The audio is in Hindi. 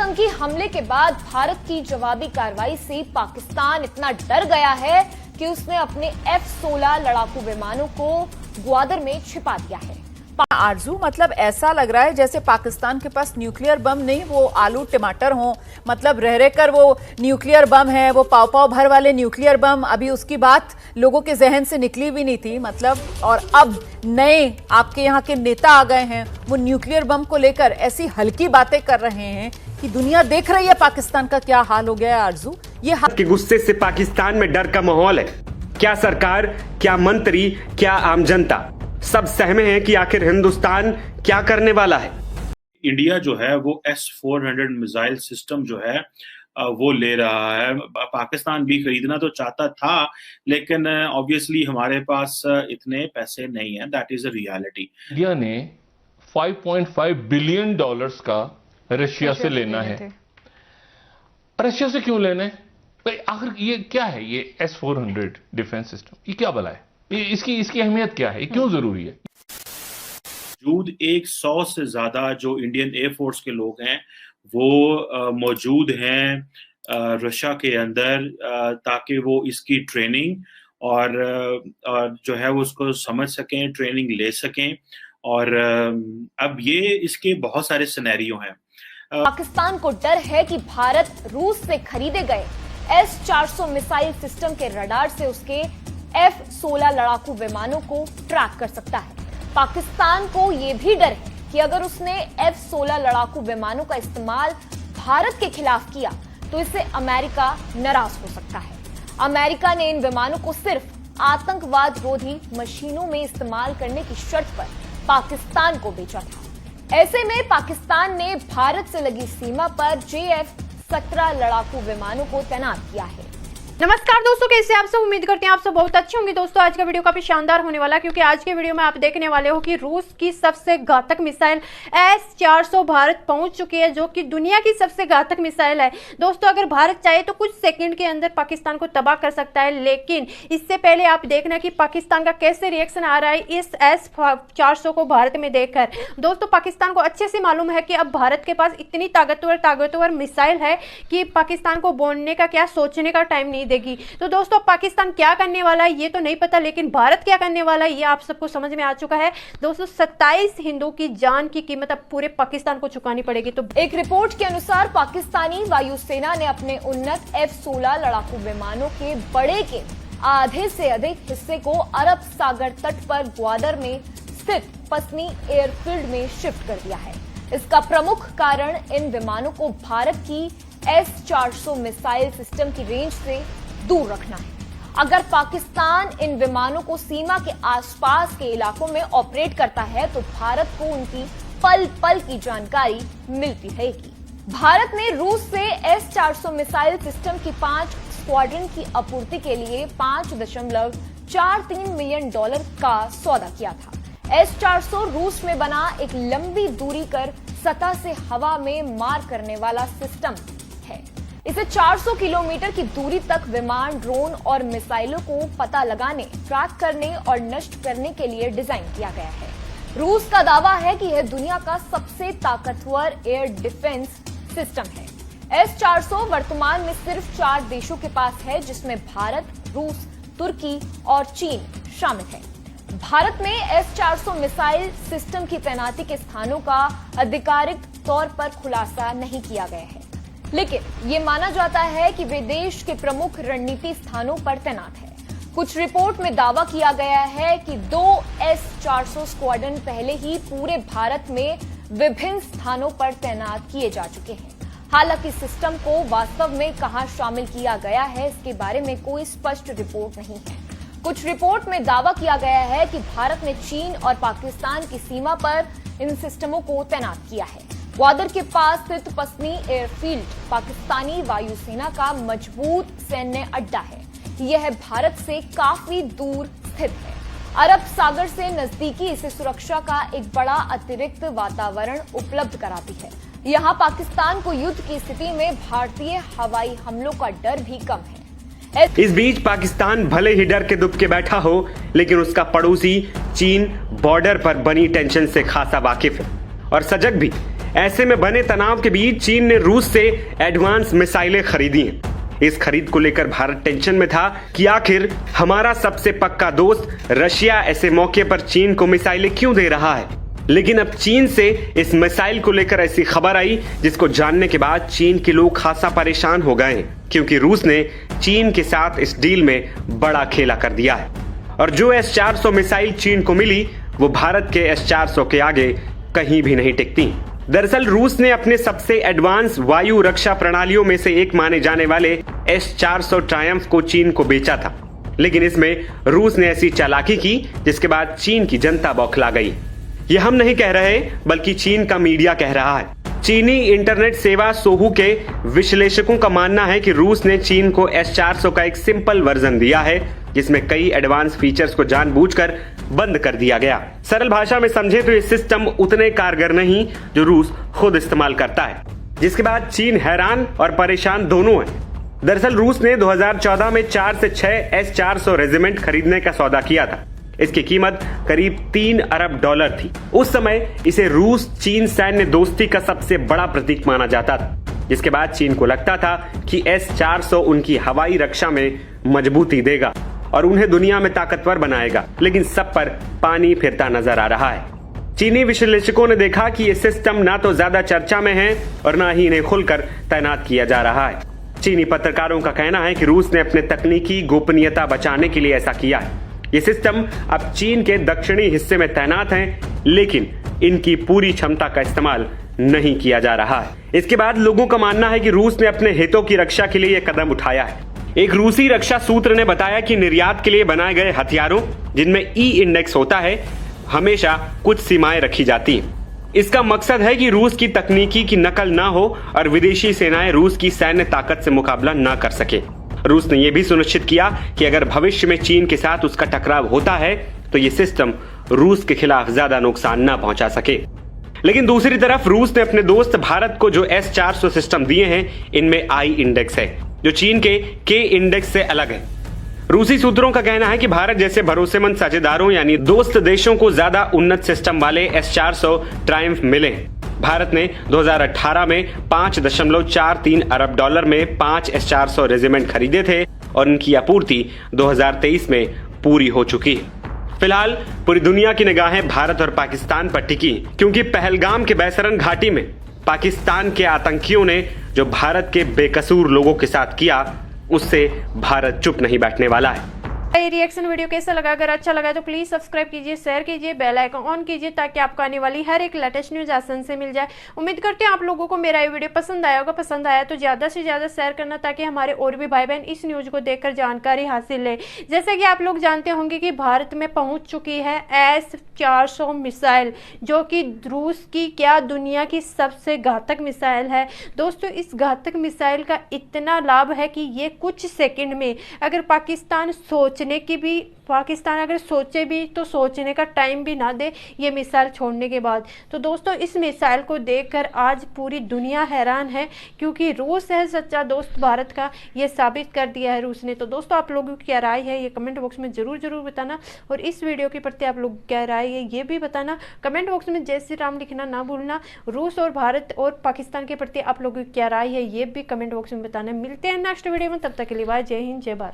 आतंकी हमले के बाद भारत की जवाबी कार्रवाई से पाकिस्तान इतना डर गया है कि उसने अपने F-16 लड़ाकू विमानों को ग्वादर में छिपा दिया है। आरजू, मतलब ऐसा लग रहा है जैसे पाकिस्तान के पास न्यूक्लियर बम नहीं, वो आलू टमाटर हो। मतलब रह रहकर वो न्यूक्लियर बम है, वो पाव पाव भर वाले न्यूक्लियर बम, अभी उसकी बात लोगों के जहन से निकली भी नहीं थी। मतलब और अब नए आपके यहाँ के नेता आ गए हैं, वो न्यूक्लियर बम को लेकर ऐसी हल्की बातें कर रहे हैं कि दुनिया देख रही है पाकिस्तान का क्या हाल हो गया है। आरजू, ये के गुस्से से पाकिस्तान में डर का माहौल है। क्या सरकार, क्या मंत्री, क्या आम जनता सब सहमे हैं कि आखिर हिंदुस्तान क्या करने वाला है। इंडिया जो है वो S-400 मिसाइल सिस्टम जो है वो ले रहा है। पाकिस्तान भी खरीदना तो चाहता था, लेकिन ऑब्वियसली हमारे पास इतने पैसे नहीं हैं। That is a reality. India ने $5.5 बिलियन का रशिया से लेना है। रशिया से क्यों लेना है भाई? आखिर ये क्या है, ये S-400 डिफेंस सिस्टम, ये क्या भला है? इसकी अहमियत क्या है, क्यों जरूरी है? मौजूद 100 से ज्यादा जो इंडियन एयरफोर्स के लोग हैं वो मौजूद हैं रशिया के अंदर, ताकि वो इसकी ट्रेनिंग और जो है वो उसको समझ सकें, ट्रेनिंग ले सकें। और अब ये इसके बहुत सारे सिनेरियो हैं। पाकिस्तान को डर है कि भारत रूस से खरीदे गए S-400 मिसाइल सिस्टम के रडार से उसके F-16 लड़ाकू विमानों को ट्रैक कर सकता है। पाकिस्तान को यह भी डर है कि अगर उसने F-16 लड़ाकू विमानों का इस्तेमाल भारत के खिलाफ किया तो इससे अमेरिका नाराज हो सकता है। अमेरिका ने इन विमानों को सिर्फ आतंकवाद रोधी मशीनों में इस्तेमाल करने की शर्त पर पाकिस्तान को बेचा था। ऐसे में पाकिस्तान ने भारत से लगी सीमा पर JF-17 लड़ाकू विमानों को तैनात किया है। नमस्कार दोस्तों, कैसे आप सब? उम्मीद करते हैं आप सब बहुत अच्छे होंगे। दोस्तों, आज का वीडियो काफी शानदार होने वाला है, क्योंकि आज के वीडियो में आप देखने वाले हो कि रूस की सबसे घातक मिसाइल S-400 भारत पहुंच चुकी है, जो कि दुनिया की सबसे घातक मिसाइल है। दोस्तों, अगर भारत चाहे तो कुछ सेकंड के अंदर पाकिस्तान को तबाह कर सकता है, लेकिन इससे पहले आप देखना कि पाकिस्तान का कैसे रिएक्शन आ रहा है इस S-400 को भारत में देखकर। दोस्तों, पाकिस्तान को अच्छे से मालूम है कि अब भारत के पास इतनी ताकतवर मिसाइल है कि पाकिस्तान को बोलने का क्या, सोचने का टाइम नहीं देगी। तो दोस्तों, पाकिस्तान क्या करने वाला है ये तो नहीं पता, लेकिन भारत क्या करने वाला है ये आप सबको समझ में आ चुका है। दोस्तों, 27 हिंदुओं की जान की कीमत अब पूरे पाकिस्तान को चुकानी पड़ेगी। तो एक रिपोर्ट के अनुसार पाकिस्तानी वायुसेना ने अपने उन्नत F-16 लड़ाकू विमानों के बड़े के आधे से अधिक हिस्से को अरब सागर तट पर ग्वादर में स्थित पसनी एयरफील्ड में शिफ्ट कर दिया है। इसका प्रमुख कारण इन विमानों को भारत की S-400 मिसाइल सिस्टम की रेंज से दूर रखना है। अगर पाकिस्तान इन विमानों को सीमा के आसपास के इलाकों में ऑपरेट करता है तो भारत को उनकी पल पल की जानकारी मिलती रहेगी। भारत ने रूस से S-400 मिसाइल सिस्टम की 5 स्क्वाड्रन की आपूर्ति के लिए $5.43 मिलियन का सौदा किया था। S-400 रूस में बना एक लंबी दूरी कर सतह से हवा में मार करने वाला सिस्टम है। इसे 400 किलोमीटर की दूरी तक विमान, ड्रोन और मिसाइलों को पता लगाने, ट्रैक करने और नष्ट करने के लिए डिजाइन किया गया है। रूस का दावा है कि यह दुनिया का सबसे ताकतवर एयर डिफेंस सिस्टम है। S-400 वर्तमान में सिर्फ 4 देशों के पास है, जिसमें भारत, रूस, तुर्की और चीन शामिल है। भारत में S-400 मिसाइल सिस्टम की तैनाती के स्थानों का आधिकारिक तौर पर खुलासा नहीं किया गया है, लेकिन ये माना जाता है कि वे देश के प्रमुख रणनीति स्थानों पर तैनात है। कुछ रिपोर्ट में दावा किया गया है कि 2 S-400 स्क्वाड्रन पहले ही पूरे भारत में विभिन्न स्थानों पर तैनात किए जा चुके हैं। हालांकि सिस्टम को वास्तव में कहां शामिल किया गया है, इसके बारे में कोई स्पष्ट रिपोर्ट नहीं है। कुछ रिपोर्ट में दावा किया गया है कि भारत ने चीन और पाकिस्तान की सीमा पर इन सिस्टमों को तैनात किया है। ग्वादर के पास स्थित पसनी एयरफील्ड पाकिस्तानी वायुसेना का मजबूत सैन्य अड्डा है। यह भारत से काफी दूर स्थित है। अरब सागर से नजदीकी इसे सुरक्षा का एक बड़ा अतिरिक्त वातावरण उपलब्ध कराती है। यहाँ पाकिस्तान को युद्ध की स्थिति में भारतीय हवाई हमलों का डर भी कम है। इस बीच पाकिस्तान भले ही डर के दुबके बैठा हो, लेकिन उसका पड़ोसी चीन बॉर्डर पर बनी टेंशन से खासा वाकिफ है और सजग भी। ऐसे में बने तनाव के बीच चीन ने रूस से एडवांस मिसाइलें खरीदी हैं। इस खरीद को लेकर भारत टेंशन में था कि आखिर हमारा सबसे पक्का दोस्त रशिया ऐसे मौके पर चीन को मिसाइलें क्यों दे रहा है। लेकिन अब चीन से इस मिसाइल को लेकर ऐसी खबर आई जिसको जानने के बाद चीन के लोग खासा परेशान हो गए हैं, क्योंकि रूस ने चीन के साथ इस डील में बड़ा खेला कर दिया है। और जो S-400 मिसाइल चीन को मिली वो भारत के S-400 के आगे कहीं भी नहीं टिकती। दरअसल रूस ने अपने सबसे एडवांस वायु रक्षा प्रणालियों में से एक माने जाने वाले S-400 ट्रायम्फ को चीन को बेचा था, लेकिन इसमें रूस ने ऐसी चालाकी की जिसके बाद चीन की जनता बौखला गई। ये हम नहीं कह रहे बल्कि चीन का मीडिया कह रहा है। चीनी इंटरनेट सेवा सोहू के विश्लेषकों का मानना है कि रूस ने चीन को S-400 का एक सिंपल वर्जन दिया है जिसमें कई एडवांस फीचर्स को जानबूझकर बंद कर दिया गया। सरल भाषा में समझे तो ये सिस्टम उतने कारगर नहीं जो रूस खुद इस्तेमाल करता है, जिसके बाद चीन हैरान और परेशान दोनों है। दरअसल रूस ने 2014 में 4 से 6 S-400 रेजिमेंट खरीदने का सौदा किया था। इसकी कीमत करीब $3 अरब थी। उस समय इसे रूस चीन सैन्य दोस्ती का सबसे बड़ा प्रतीक माना जाता था, जिसके बाद चीन को लगता था कि S-400 उनकी हवाई रक्षा में मजबूती देगा और उन्हें दुनिया में ताकतवर बनाएगा। लेकिन सब पर पानी फिरता नजर आ रहा है। चीनी विश्लेषकों ने देखा कि ये सिस्टम ना तो ज्यादा चर्चा में है और ना ही इन्हें खुलकर तैनात किया जा रहा है। चीनी पत्रकारों का कहना है कि रूस ने अपने तकनीकी गोपनीयता बचाने के लिए ऐसा किया है। ये सिस्टम अब चीन के दक्षिणी हिस्से में तैनात हैं, लेकिन इनकी पूरी क्षमता का इस्तेमाल नहीं किया जा रहा है। इसके बाद लोगों का मानना है कि रूस ने अपने हितों की रक्षा के लिए यह कदम उठाया है। एक रूसी रक्षा सूत्र ने बताया कि निर्यात के लिए बनाए गए हथियारों जिनमें ई इंडेक्स होता है, हमेशा कुछ सीमाएं रखी जाती हैं। इसका मकसद है कि रूस की तकनीकी की नकल ना हो और विदेशी सेनाएं रूस की सैन्य ताकत से मुकाबला ना कर सके। रूस ने यह भी सुनिश्चित किया कि अगर भविष्य में चीन के साथ उसका टकराव होता है तो ये सिस्टम रूस के खिलाफ ज्यादा नुकसान ना पहुंचा सके। लेकिन दूसरी तरफ रूस ने अपने दोस्त भारत को जो S-400 सिस्टम दिए हैं, इनमें आई इंडेक्स है जो चीन के इंडेक्स से अलग है। रूसी सूत्रों का कहना है कि भारत जैसे भरोसेमंद साझेदारों यानी दोस्त देशों को ज्यादा उन्नत सिस्टम वाले S-400 ट्रायम्फ मिले। भारत ने 2018 में $5.43 अरब में 5 S-400 रेजिमेंट खरीदे थे और इनकी आपूर्ति 2023 में पूरी हो चुकी है। फिलहाल पूरी दुनिया की निगाहें भारत और पाकिस्तान पर टिकी, क्योंकि पहलगाम के बैसरन घाटी में पाकिस्तान के आतंकियों ने जो भारत के बेकसूर लोगों के साथ किया, उससे भारत चुप नहीं बैठने वाला है। ये रिएक्शन वीडियो कैसा लगा? अगर अच्छा लगा तो प्लीज सब्सक्राइब कीजिए, शेयर कीजिए, बेल आइकन ऑन कीजिए ताकि आपको आने वाली हर एक लेटेस्ट न्यूज आसान से मिल जाए। उम्मीद करते हैं आप लोगों को मेरा ये वीडियो पसंद आया होगा। पसंद आया तो ज्यादा से ज्यादा शेयर करना ताकि हमारे और भी भाई बहन इस न्यूज को देखकर जानकारी हासिल ले। जैसे कि आप लोग जानते होंगे कि भारत में पहुंच चुकी है S-400 मिसाइल, जो कि रूस की क्या दुनिया की सबसे घातक मिसाइल है। दोस्तों, इस घातक मिसाइल का इतना लाभ है कि ये कुछ सेकंड में अगर पाकिस्तान अगर सोचे भी तो सोचने का टाइम भी ना दे ये मिसाइल छोड़ने के बाद। तो दोस्तों, इस मिसाइल को देखकर आज पूरी दुनिया हैरान है, क्योंकि रूस है सच्चा दोस्त भारत का, ये साबित कर दिया है रूस ने। तो दोस्तों, आप लोगों की क्या राय है ये कमेंट बॉक्स में जरूर बताना, और इस वीडियो के प्रति आप लोग क्या राय है ये भी बताना। कमेंट बॉक्स में जय श्री राम लिखना ना भूलना। रूस और भारत और पाकिस्तान के प्रति आप लोगों की क्या राय है ये भी कमेंट बॉक्स में बताना। मिलते हैं नेक्स्ट वीडियो में, तब तक के लिए बाय, जय हिंद, जय भारत।